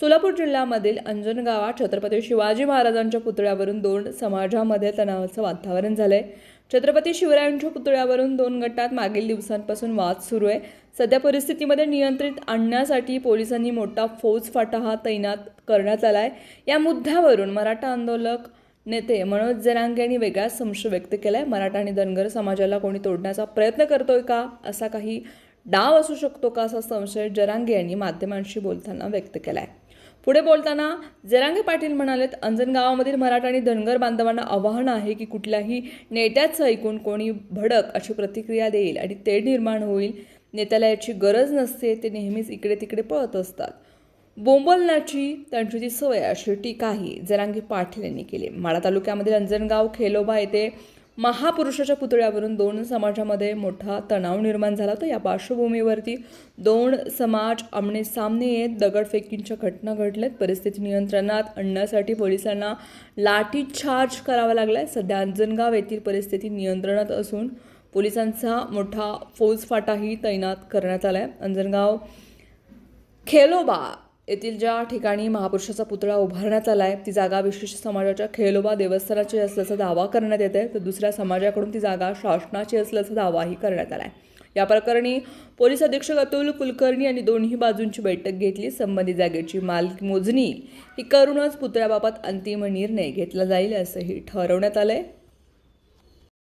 सोलापूर जिल्ह्यामधील अंजन गावात छत्रपती शिवाजी महाराजांच्या पुतळ्यावरून दोन समाजामध्ये तणावाचं वातावरण झालंय। छत्रपती शिवरायांच्या पुतळ्यावरून दोन गटात मागील दिवसांपासून वाद सुरू आहे। सध्या परिस्थितीमध्ये नियंत्रित आणण्यासाठी पोलिसांनी मोठा फौजफाटा हा तैनात करण्यात आलाय। या मुद्द्यावरून मराठा आंदोलक नेते मनोज जरांगे यांनी वेगळा संशय व्यक्त केलाय। मराठा आणि धनगर समाजाला कोणी तोडण्याचा प्रयत्न करतोय का, असा काही डाव असू शकतो का, असा संशय जरांगे यांनी माध्यमांशी बोलताना व्यक्त केलाय। पुढे बोलताना जरांगे पाटील म्हणालेत, अंजन गावामधील मराठा आणि धनगर बांधवांना आवाहन आहे की कुठल्याही नेत्याचं ऐकून कोणी भडक अशी प्रतिक्रिया देईल आणि तेढ निर्माण होईल। नेत्याला याची गरज नसते, ते नेहमीच इकडे तिकडे पळत असतात। बोंबलण्याची त्यांची ती सवय, अशी टीकाही जरांगे पाटील यांनी केली। माढा तालुक्यामधील अंजनगाव खेलोबा येथे महापुरुषाच्या पुतळ्यावरून दोन समाजामध्ये मोठा तणाव निर्माण झाला होता। या पार्श्वभूमीवरती दोन समाज आमने सामने येत दगडफेकींच्या घटना घडल्यात। परिस्थिती नियंत्रणात आणण्यासाठी पोलिसांना लाठीचार्ज करावा लागलाय। सध्या अंजनगाव येथील परिस्थिती नियंत्रणात असून पोलिसांचा मोठा फौजफाटाही तैनात करण्यात आलाय। अंजनगाव खेलोबा येथील ज्या ठिकाणी महापुरुषाचा पुतळा उभारण्यात आलाय ती जागा विशेष समाजाच्या खेलोबा देवस्थानाची असल्याचा दावा करण्यात येत आहे, तर दुसऱ्या समाजाकडून ती जागा शासनाची असल्याचा दावाही करण्यात आलाय। या प्रकरणी पोलीस अधीक्षक अतुल कुलकर्णी यांनी दोन्ही बाजूंची बैठक घेतली। संबंधित जागेची मोजणी ही करूनच पुतळ्याबाबत अंतिम निर्णय घेतला जाईल असंही ठरवण्यात आलंय।